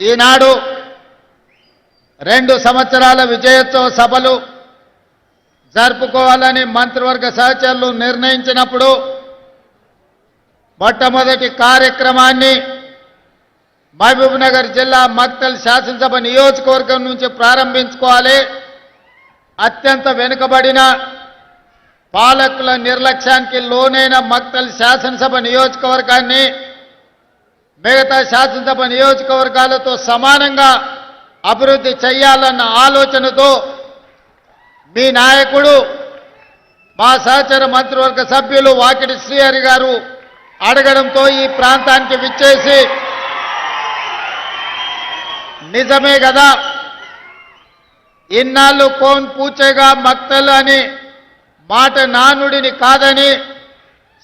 ఈనాడు 2 సంవత్సరాల విజయోత్సవ సభలు జరుపుకోవాలని మంత్రివర్గ సహచరులు నిర్ణయించినప్పుడు మొట్టమొదటి కార్యక్రమాన్ని మహబూబ్నగర్ జిల్లా మక్తల్ శాసనసభ నియోజకవర్గం నుంచి ప్రారంభించుకోవాలి. అత్యంత వెనుకబడిన పాలకుల నిర్లక్ష్యానికి లోనైన మక్తల్ శాసనసభ నియోజకవర్గాన్ని మిగతా శాసనసభ నియోజకవర్గాలతో సమానంగా అభివృద్ధి చేయాలన్న ఆలోచనతో మీ నాయకుడు మా సహచర మంత్రివర్గ సభ్యులు వాకిటి శ్రీహరి గారు అడగడంతో ఈ ప్రాంతానికి విచ్చేసి నిజమే కదా ఇన్నాళ్ళు కోన్ పూచేగా మక్తల్ అని మాట నానుడిని కాదని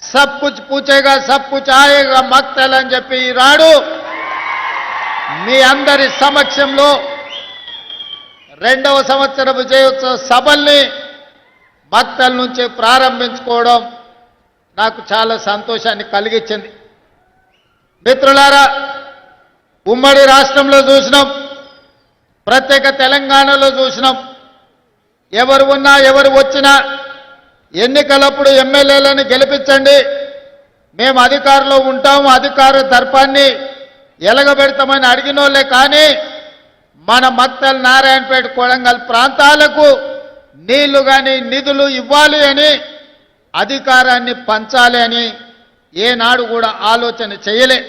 సబ్ కుచ్ పూచేగా సబ్ కుచ్ ఆయేగా మక్తల్ అని చెప్పి ఈనాడు మీ అందరి సమక్షంలో 2వ సంవత్సర విజయోత్సవ సభల్ని మక్తల్ నుంచి ప్రారంభించుకోవడం నాకు చాలా సంతోషాన్ని కలిగించింది. మిత్రులారా, ఉమ్మడి రాష్ట్రంలో చూసినాం, ప్రత్యేక తెలంగాణలో చూసినాం. ఎవరు ఉన్నా ఎవరు వచ్చినా ఎన్నికలప్పుడు ఎమ్మెల్యేలను గెలిపించండి, మేము అధికారంలో ఉంటాం, అధికార దర్పాన్ని ఎలగబెడతామని అడిగినోళ్ళే. కానీ మన మక్తల్ నారాయణపేట కొడంగల్ ప్రాంతాలకు నీళ్లు కానీ నిధులు ఇవ్వాలి అని అధికారాన్ని పంచాలి అని ఏనాడు కూడా ఆలోచన చేయలే.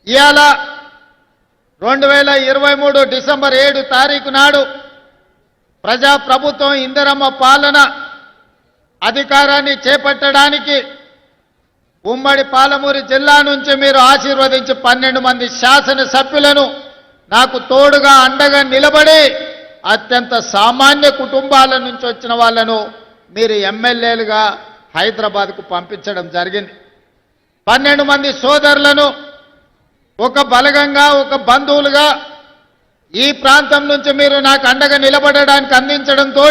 ఇవాళ 2023 డిసెంబర్ 7 తారీఖు నాడు ప్రజాప్రభుత్వం ఇందిరమ్మ పాలన అధికారాన్ని చేపట్టడానికి ఉమ్మడి పాలమూరు జిల్లా నుంచి మీరు ఆశీర్వదించి 12 మంది శాసనసభ్యులను నాకు తోడుగా అండగా నిలబడి అత్యంత సామాన్య కుటుంబాల నుంచి వచ్చిన వాళ్ళను మీరు ఎమ్మెల్యేలుగా హైదరాబాద్కు పంపించడం జరిగింది. 12 మంది సోదరులను ఒక బలగంగా ఒక బంధువులుగా ఈ ప్రాంతం నుంచి మీరు నాకు అండగా నిలబడడానికి అందించడంతో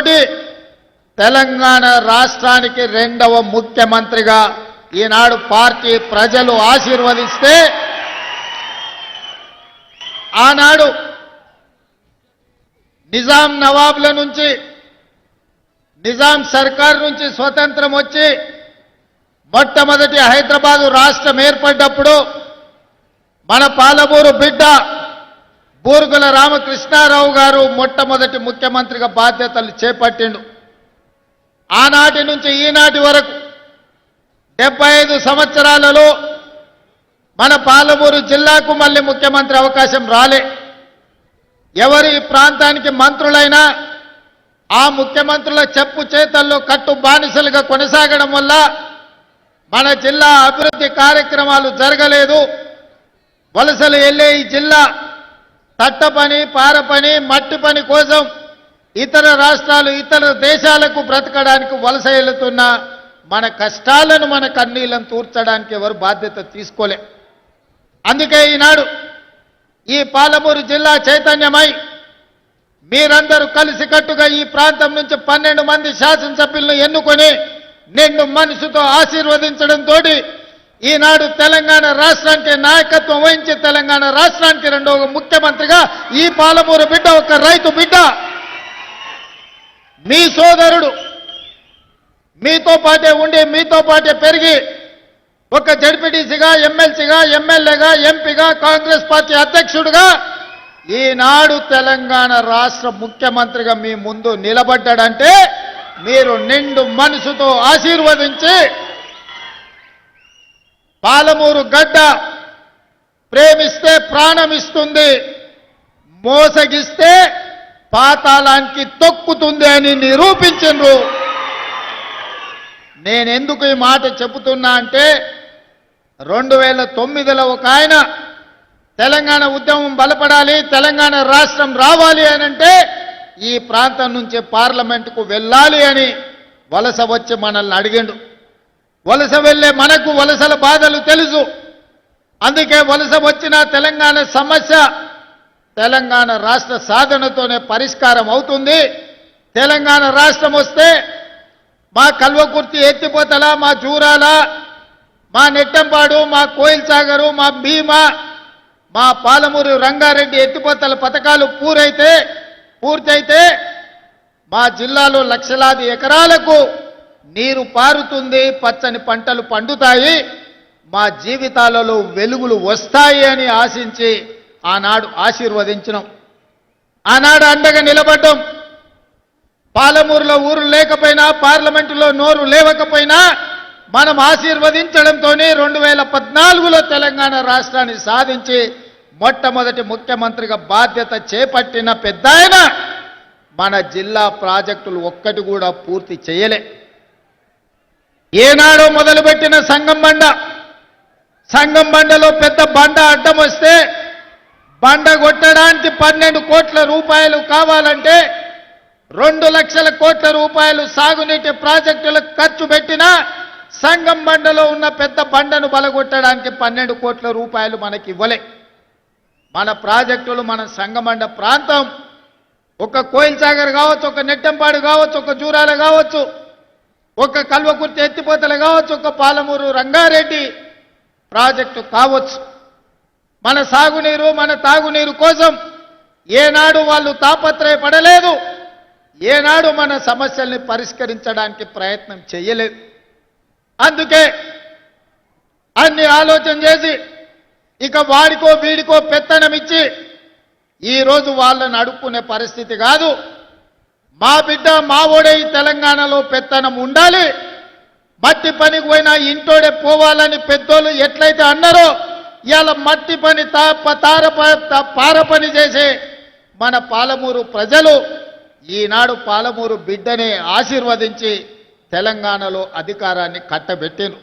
తెలంగాణ రాష్ట్రానికి 2వ ముఖ్యమంత్రిగా ఈనాడు పార్టీ ప్రజలు ఆశీర్వదిస్తే ఆనాడు నిజాం నవాబుల నుంచి నిజాం సర్కార్ నుంచి స్వతంత్రం వచ్చి మొట్టమొదటి హైదరాబాదు రాష్ట్రం ఏర్పడ్డప్పుడు మన పాలమూరు బిడ్డ బూరుగుల రామకృష్ణారావు గారు మొట్టమొదటి ముఖ్యమంత్రిగా బాధ్యతలు చేపట్టిండు. ఆనాటి నుంచి ఈనాటి వరకు 75 సంవత్సరాలలో మన పాలమూరు జిల్లాకు మళ్ళీ ముఖ్యమంత్రి అవకాశం రాలే. ఎవరు ఈ ప్రాంతానికి మంత్రులైనా ఆ ముఖ్యమంత్రుల చెప్పు చేతల్లో కట్టు బానిసలుగా కొనసాగడం వల్ల మన జిల్లా అభివృద్ధి కార్యక్రమాలు జరగలేదు. వలసలు వెళ్ళే ఈ జిల్లా తట్ట పని, పార పని, మట్టి పని కోసం ఇతర రాష్ట్రాలు ఇతర దేశాలకు బ్రతకడానికి వలస వెళుతున్న మన కష్టాలను మన కన్నీళ్లను తూర్చడానికి ఎవరు బాధ్యత తీసుకోలే. అందుకే ఈనాడు ఈ పాలమూరు జిల్లా చైతన్యమై మీరందరూ కలిసికట్టుగా ఈ ప్రాంతం నుంచి 12 మంది శాసనసభ్యులను ఎన్నుకొని నిండు మనసుతో ఆశీర్వదించడంతో ఈనాడు తెలంగాణ రాష్ట్రానికి నాయకత్వం వహించి తెలంగాణ రాష్ట్రానికి 2వ ముఖ్యమంత్రిగా ఈ పాలమూరు బిడ్డ ఒక రైతు బిడ్డ మీ సోదరుడు మీతో పాటే ఉండి మీతో పాటే పెరిగి ఒక జడ్పీటీసీగా, ఎమ్మెల్సీగా, ఎమ్మెల్యేగా, ఎంపీగా, కాంగ్రెస్ పార్టీ అధ్యక్షుడిగా ఈనాడు తెలంగాణ రాష్ట్ర ముఖ్యమంత్రిగా మీ ముందు నిలబడ్డాడంటే మీరు నిండు మనసుతో ఆశీర్వదించి పాలమూరు గడ్డ ప్రేమిస్తే ప్రాణమిస్తుంది, మోసగిస్తే పాతాళానికి తొక్కుతుంది అని నిరూపించరు. నేనెందుకు ఈ మాట చెబుతున్నా అంటే 2009లో ఒక ఆయన తెలంగాణ ఉద్యమం బలపడాలి, తెలంగాణ రాష్ట్రం రావాలి అనంటే ఈ ప్రాంతం నుంచి పార్లమెంటుకు వెళ్ళాలి అని వలస వచ్చి మనల్ని అడిగిండు. వలస వెళ్ళే మనకు వలసల బాధలు తెలుసు. అందుకే వలస వచ్చిన తెలంగాణ సమస్య తెలంగాణ రాష్ట్ర సాధనతోనే పరిష్కారం అవుతుంది. తెలంగాణ రాష్ట్రం వస్తే మా కల్వకుర్తి ఎత్తిపోతల, మా జూరాల, మా నెట్టంపాడు, మా కోయిల్ సాగరు, మా భీమా మా పాలమూరు రంగారెడ్డి ఎత్తిపోతల పథకాలు పూర్తయితే మా జిల్లాలో లక్షలాది ఎకరాలకు నీరు పారుతుంది, పచ్చని పంటలు పండుతాయి, మా జీవితాలలో వెలుగులు వస్తాయి అని ఆశించి ఆనాడు ఆశీర్వదించినాం. ఆనాడు అండగా నిలబడ్డాం. పాలమూరులో ఊరు లేకపోయినా, పార్లమెంటులో నోరు లేవకపోయినా మనం ఆశీర్వదించడంతోనే 2014లో తెలంగాణ రాష్ట్రాన్ని సాధించి మొట్టమొదటి ముఖ్యమంత్రిగా బాధ్యత చేపట్టిన పెద్దాయన మన జిల్లా ప్రాజెక్టులు ఒక్కటి కూడా పూర్తి చేయలే. ఏనాడో మొదలుపెట్టిన సంగం బండలో పెద్ద బండ అడ్డం వస్తే బండ కొట్టడానికి 12 కోట్ల రూపాయలు కావాలంటే 2 లక్షల కోట్ల రూపాయలు సాగునీటి ప్రాజెక్టులకు ఖర్చు పెట్టినా సంగం బండలో ఉన్న పెద్ద బండను బలగొట్టడానికి 12 కోట్ల రూపాయలు మనకి ఇవ్వలే. మన ప్రాజెక్టులు, మన సంగమండ ప్రాంతం ఒక కోయిల్ సాగర్ కావచ్చు, ఒక నెట్టంపాడు కావచ్చు, ఒక జూరాల కావచ్చు, ఒక కల్వకుర్తి ఎత్తిపోతలు కావచ్చు, ఒక పాలమూరు రంగారెడ్డి ప్రాజెక్టు కావచ్చు, మన సాగునీరు, మన తాగునీరు కోసం ఏనాడు వాళ్ళు తాపత్రయపడలేదు, ఏనాడు మన సమస్యల్ని పరిష్కరించడానికి ప్రయత్నం చేయలేదు. అందుకే అన్ని ఆలోచన చేసి ఇక వాడికో వీడికో పెత్తనం ఇచ్చి ఈరోజు వాళ్ళని అడుక్కునే పరిస్థితి కాదు. మా బిడ్డ మా ఓడే ఈ తెలంగాణలో పెత్తనం ఉండాలి, మట్టి పనికి పోయినా ఇంటోడే పోవాలని పెద్దోళ్ళు ఎట్లయితే అన్నారో ఇవాళ మట్టి పని పార పని చేసే మన పాలమూరు ప్రజలు ఈనాడు పాలమూరు బిడ్డనే ఆశీర్వదించి తెలంగాణలో అధికారాన్ని కట్టబెట్టారు.